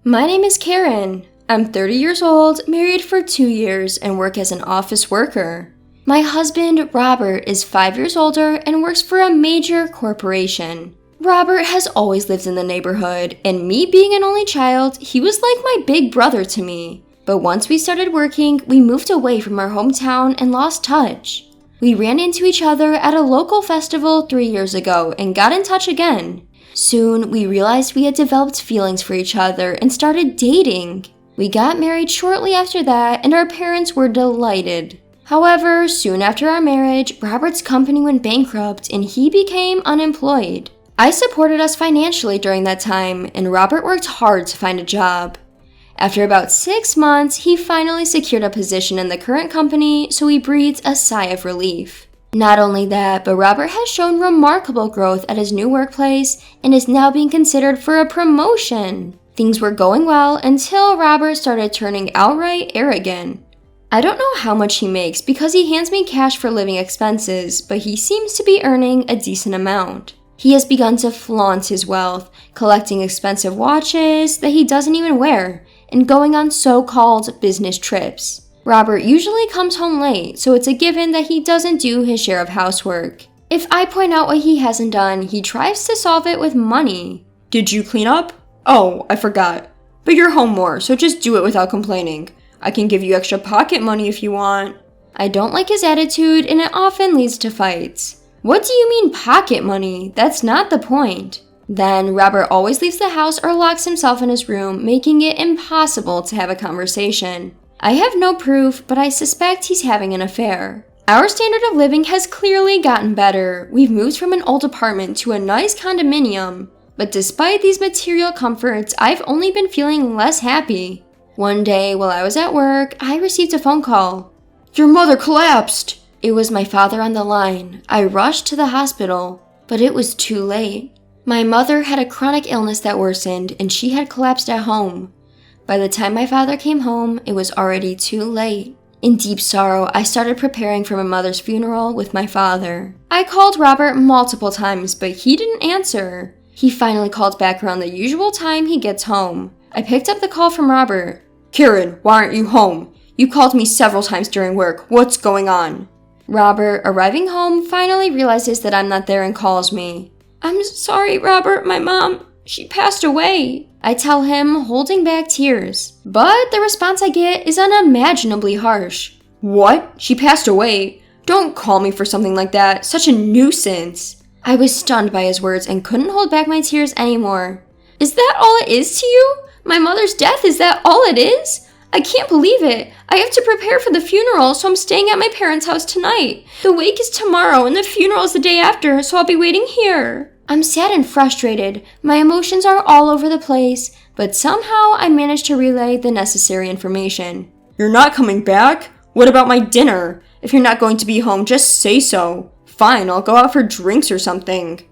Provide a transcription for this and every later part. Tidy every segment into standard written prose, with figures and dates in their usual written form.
My name is Karen. I'm 30 years old, married for 2 years, and work as an office worker. My husband, Robert, is 5 years older and works for a major corporation. Robert has always lived in the neighborhood, and me being an only child, he was like my big brother to me. But once we started working, we moved away from our hometown and lost touch. We ran into each other at a local festival 3 years ago and got in touch again. Soon, we realized we had developed feelings for each other and started dating. We got married shortly after that, and our parents were delighted. However, soon after our marriage, Robert's company went bankrupt and he became unemployed. I supported us financially during that time, and Robert worked hard to find a job. After about 6 months, he finally secured a position in the current company, so we breathed a sigh of relief. Not only that, but Robert has shown remarkable growth at his new workplace and is now being considered for a promotion. Things were going well until Robert started turning outright arrogant. I don't know how much he makes because he hands me cash for living expenses, but he seems to be earning a decent amount. He has begun to flaunt his wealth, collecting expensive watches that he doesn't even wear, and going on so-called business trips. Robert usually comes home late, so it's a given that he doesn't do his share of housework. If I point out what he hasn't done, he tries to solve it with money. Did you clean up? Oh, I forgot. But you're home more, so just do it without complaining. I can give you extra pocket money if you want. I don't like his attitude, and it often leads to fights. What do you mean pocket money? That's not the point. Then, Robert always leaves the house or locks himself in his room, making it impossible to have a conversation. I have no proof, but I suspect he's having an affair. Our standard of living has clearly gotten better. We've moved from an old apartment to a nice condominium. But despite these material comforts, I've only been feeling less happy. One day, while I was at work, I received a phone call. Your mother collapsed! It was my father on the line. I rushed to the hospital, but it was too late. My mother had a chronic illness that worsened, and she had collapsed at home. By the time my father came home, it was already too late. In deep sorrow, I started preparing for my mother's funeral with my father. I called Robert multiple times, but he didn't answer. He finally called back around the usual time he gets home. I picked up the call from Robert. Karen, why aren't you home? You called me several times during work. What's going on? Robert, arriving home, finally realizes that I'm not there and calls me. I'm sorry, Robert, my mom, she passed away. I tell him, holding back tears. But the response I get is unimaginably harsh. What? She passed away? Don't call me for something like that. Such a nuisance. I was stunned by his words and couldn't hold back my tears anymore. Is that all it is to you? My mother's death, is that all it is? I can't believe it. I have to prepare for the funeral, so I'm staying at my parents' house tonight. The wake is tomorrow and the funeral is the day after, so I'll be waiting here. I'm sad and frustrated. My emotions are all over the place, but somehow I managed to relay the necessary information. You're not coming back? What about my dinner? If you're not going to be home, just say so. Fine, I'll go out for drinks or something.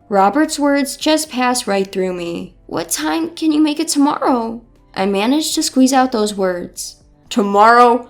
Robert's words just passed right through me. What time can you make it tomorrow? I managed to squeeze out those words. Tomorrow?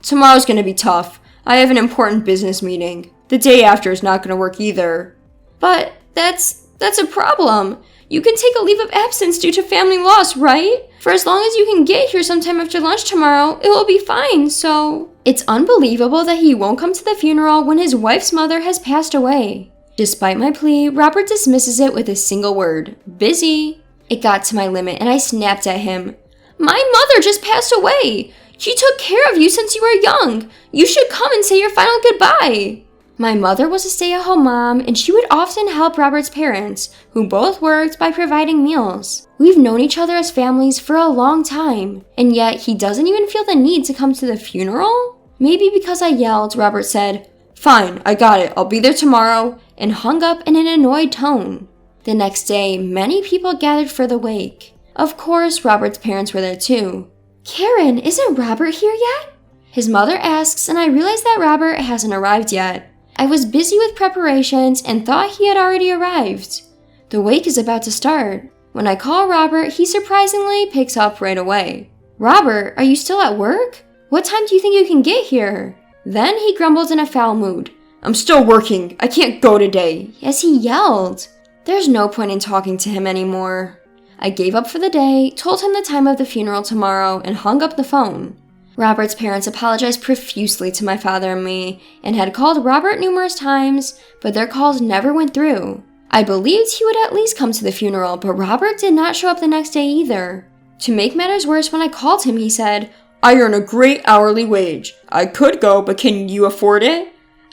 Tomorrow's gonna be tough. I have an important business meeting. The day after is not gonna work either. But that's a problem. You can take a leave of absence due to family loss, right? For as long as you can get here sometime after lunch tomorrow, it will be fine, so... It's unbelievable that he won't come to the funeral when his wife's mother has passed away. Despite my plea, Robert dismisses it with a single word. Busy. It got to my limit and I snapped at him. My mother just passed away. She took care of you since you were young. You should come and say your final goodbye. My mother was a stay-at-home mom, and she would often help Robert's parents, who both worked, by providing meals. We've known each other as families for a long time, and yet he doesn't even feel the need to come to the funeral? Maybe because I yelled, Robert said, Fine, I got it, I'll be there tomorrow, and hung up in an annoyed tone. The next day, many people gathered for the wake. Of course, Robert's parents were there too. Karen, isn't Robert here yet? His mother asks, and I realize that Robert hasn't arrived yet. I was busy with preparations and thought he had already arrived. The wake is about to start. When I call Robert, he surprisingly picks up right away. Robert, are you still at work? What time do you think you can get here? Then he grumbled in a foul mood. I'm still working. I can't go today. As he yelled. There's no point in talking to him anymore. I gave up for the day, told him the time of the funeral tomorrow, and hung up the phone. Robert's parents apologized profusely to my father and me, and had called Robert numerous times, but their calls never went through. I believed he would at least come to the funeral, but Robert did not show up the next day either. To make matters worse, when I called him, he said, "I earn a great hourly wage. I could go, but can you afford it?"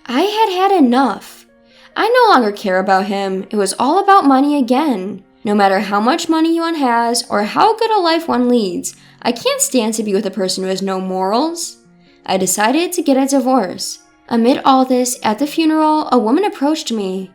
I had had enough. I no longer care about him. It was all about money again. No matter how much money one has, or how good a life one leads, I can't stand to be with a person who has no morals. I decided to get a divorce. Amid all this, at the funeral, a woman approached me.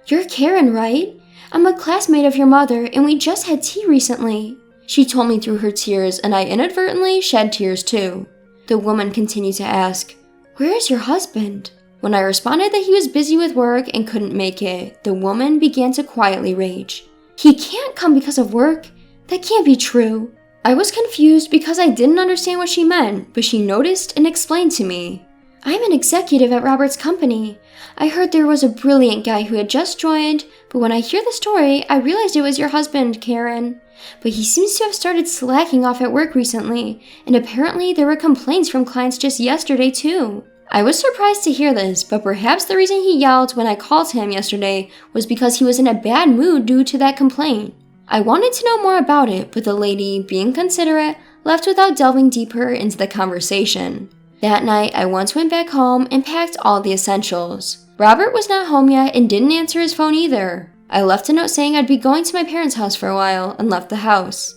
"You're Karen, right? I'm a classmate of your mother, and we just had tea recently." She told me through her tears, and I inadvertently shed tears too. The woman continued to ask, "Where is your husband?" When I responded that he was busy with work and couldn't make it, the woman began to quietly rage. "He can't come because of work. That can't be true." I was confused because I didn't understand what she meant, but she noticed and explained to me. "I'm an executive at Robert's company. I heard there was a brilliant guy who had just joined, but when I hear the story, I realized it was your husband, Karen. But he seems to have started slacking off at work recently, and apparently there were complaints from clients just yesterday too." I was surprised to hear this, but perhaps the reason he yelled when I called him yesterday was because he was in a bad mood due to that complaint. I wanted to know more about it, but the lady, being considerate, left without delving deeper into the conversation. That night, I once went back home and packed all the essentials. Robert was not home yet and didn't answer his phone either. I left a note saying I'd be going to my parents' house for a while and left the house.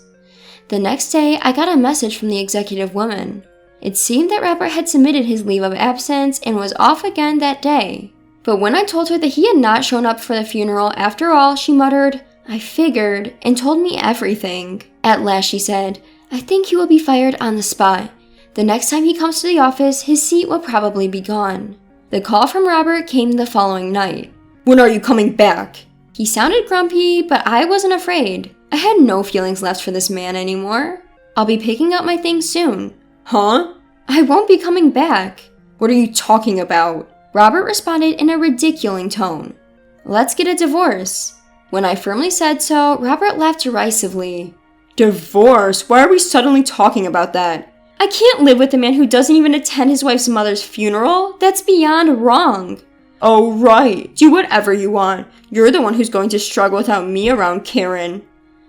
The next day, I got a message from the executive woman. It seemed that Robert had submitted his leave of absence and was off again that day. But when I told her that he had not shown up for the funeral after all, she muttered, "I figured," and told me everything. At last she said, "I think he will be fired on the spot. The next time he comes to the office, his seat will probably be gone." The call from Robert came the following night. "When are you coming back?" He sounded grumpy, but I wasn't afraid. I had no feelings left for this man anymore. "I'll be picking up my things soon." "Huh?" "I won't be coming back." "What are you talking about?" Robert responded in a ridiculing tone. "Let's get a divorce." When I firmly said so, Robert laughed derisively. "Divorce? Why are we suddenly talking about that?" "I can't live with a man who doesn't even attend his wife's mother's funeral. That's beyond wrong." "Oh, right. Do whatever you want. You're the one who's going to struggle without me around, Karen."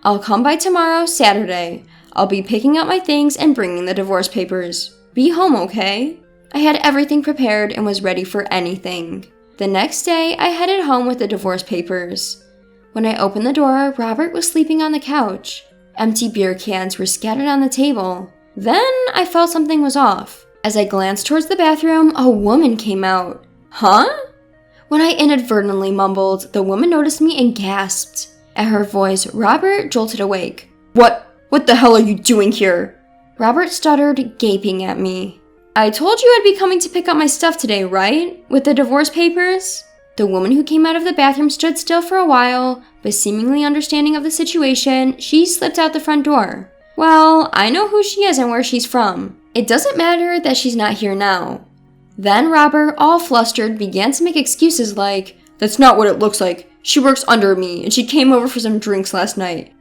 "I'll come by tomorrow, Saturday. I'll be picking up my things and bringing the divorce papers. Be home, okay?" I had everything prepared and was ready for anything. The next day, I headed home with the divorce papers. When I opened the door, Robert was sleeping on the couch. Empty beer cans were scattered on the table. Then I felt something was off. As I glanced towards the bathroom, a woman came out. "Huh?" When I inadvertently mumbled, the woman noticed me and gasped. At her voice, Robert jolted awake. What the hell are you doing here?" Robert stuttered, gaping at me. "I told you I'd be coming to pick up my stuff today, right? With the divorce papers?" The woman who came out of the bathroom stood still for a while, but seemingly understanding of the situation, she slipped out the front door. Well, I know who she is and where she's from. It doesn't matter that she's not here now. Then Robert, all flustered, began to make excuses like, "That's not what it looks like. She works under me, and she came over for some drinks last night."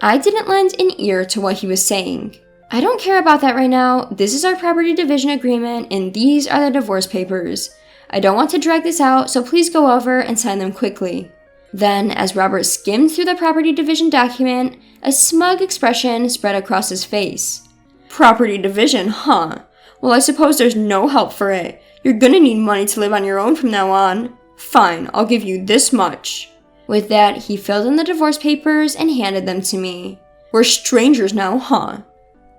I didn't lend an ear to what he was saying. "I don't care about that right now. This is our property division agreement, and these are the divorce papers. I don't want to drag this out, so please go over and sign them quickly." Then, as Robert skimmed through the property division document, a smug expression spread across his face. "Property division, huh? Well, I suppose there's no help for it. You're gonna need money to live on your own from now on. Fine, I'll give you this much." With that, he filled in the divorce papers and handed them to me. "We're strangers now, huh?"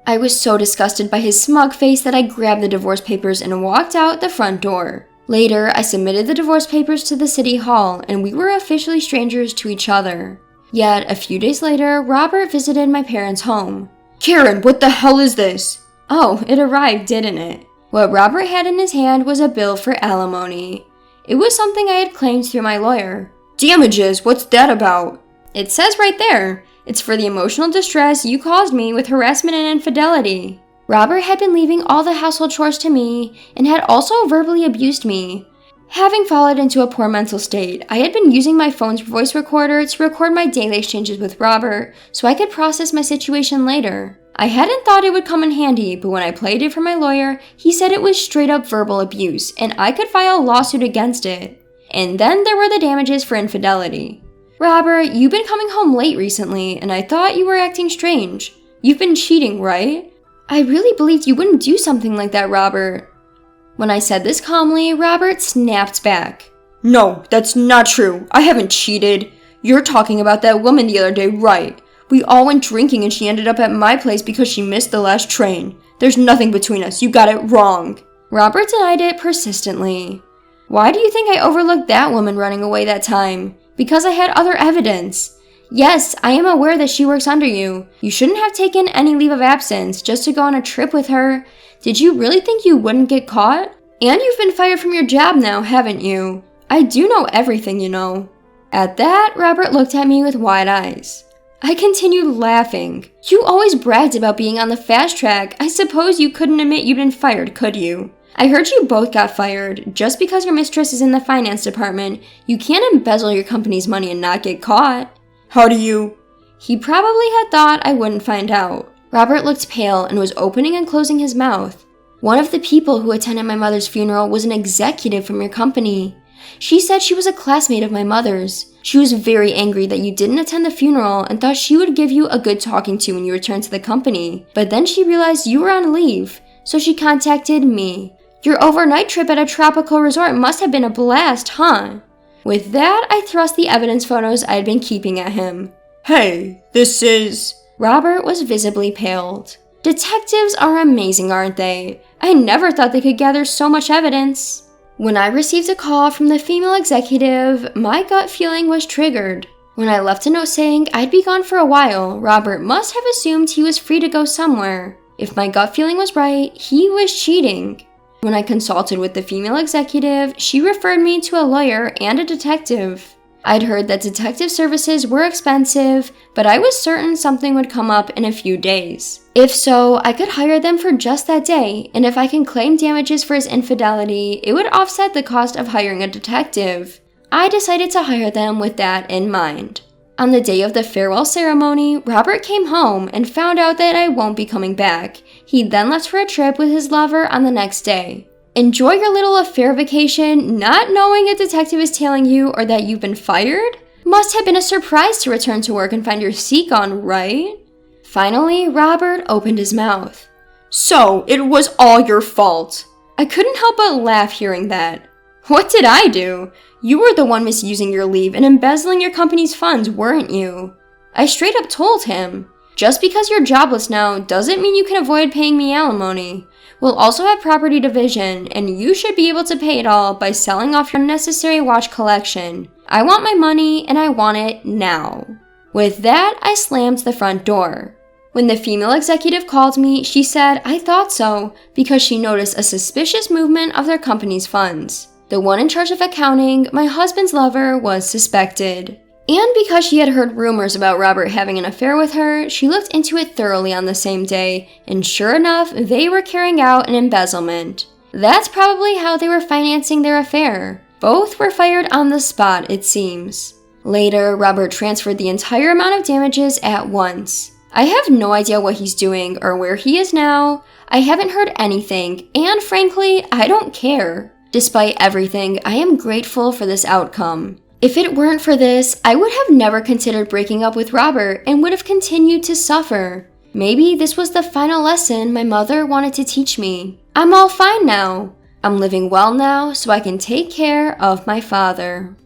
I was so disgusted by his smug face that I grabbed the divorce papers and walked out the front door. Later, I submitted the divorce papers to the city hall, and we were officially strangers to each other. Yet, a few days later, Robert visited my parents' home. "Karen, what the hell is this?" Oh, it arrived, didn't it? What Robert had in his hand was a bill for alimony. It was something I had claimed through my lawyer. "Damages? What's that about?" It says right there. It's for the emotional distress you caused me with harassment and infidelity. Robert had been leaving all the household chores to me and had also verbally abused me. Having fallen into a poor mental state, I had been using my phone's voice recorder to record my daily exchanges with Robert so I could process my situation later. I hadn't thought it would come in handy, but when I played it for my lawyer, he said it was straight up verbal abuse and I could file a lawsuit against it. And then there were the damages for infidelity. Robert, you've been coming home late recently and I thought you were acting strange. You've been cheating, right? I really believed you wouldn't do something like that, Robert. When I said this calmly, Robert snapped back. No, that's not true. I haven't cheated. You're talking about that woman the other day, right? We all went drinking and she ended up at my place because she missed the last train. There's nothing between us. You got it wrong. Robert denied it persistently. Why do you think I overlooked that woman running away that time? Because I had other evidence. Yes, I am aware that she works under you. You shouldn't have taken any leave of absence just to go on a trip with her. Did you really think you wouldn't get caught? And you've been fired from your job now, haven't you? I do know everything, you know. At that, Robert looked at me with wide eyes. I continued laughing. You always bragged about being on the fast track. I suppose you couldn't admit you'd been fired, could you? I heard you both got fired. Just because your mistress is in the finance department, you can't embezzle your company's money and not get caught. How do you? He probably had thought I wouldn't find out. Robert looked pale and was opening and closing his mouth. One of the people who attended my mother's funeral was an executive from your company. She said she was a classmate of my mother's. She was very angry that you didn't attend the funeral and thought she would give you a good talking to when you returned to the company. But then she realized you were on leave, so she contacted me. Your overnight trip at a tropical resort must have been a blast, huh? With that, I thrust the evidence photos I had been keeping at him. Hey, this is... Robert was visibly paled. Detectives are amazing, aren't they? I never thought they could gather so much evidence. When I received a call from the female executive, my gut feeling was triggered. When I left a note saying I'd be gone for a while, Robert must have assumed he was free to go somewhere. If my gut feeling was right, he was cheating. When I consulted with the female executive, she referred me to a lawyer and a detective. I'd heard that detective services were expensive, but I was certain something would come up in a few days. If so, I could hire them for just that day, and if I can claim damages for his infidelity, it would offset the cost of hiring a detective. I decided to hire them with that in mind. On the day of the farewell ceremony, Robert came home and found out that I won't be coming back. He then left for a trip with his lover on the next day. Enjoy your little affair vacation, not knowing a detective is tailing you or that you've been fired? Must have been a surprise to return to work and find your seat gone, right? Finally, Robert opened his mouth. So, it was all your fault. I couldn't help but laugh hearing that. What did I do? You were the one misusing your leave and embezzling your company's funds, weren't you? I straight up told him. Just because you're jobless now doesn't mean you can avoid paying me alimony. We'll also have property division, and you should be able to pay it all by selling off your unnecessary watch collection. I want my money, and I want it now. With that, I slammed the front door. When the female executive called me, she said I thought so because she noticed a suspicious movement of their company's funds. The one in charge of accounting, my husband's lover, was suspected. And because she had heard rumors about Robert having an affair with her, she looked into it thoroughly on the same day, and sure enough, they were carrying out an embezzlement. That's probably how they were financing their affair. Both were fired on the spot, it seems. Later, Robert transferred the entire amount of damages at once. I have no idea what he's doing or where he is now. I haven't heard anything, and frankly, I don't care. Despite everything, I am grateful for this outcome. If it weren't for this, I would have never considered breaking up with Robert and would have continued to suffer. Maybe this was the final lesson my mother wanted to teach me. I'm all fine now. I'm living well now so I can take care of my father.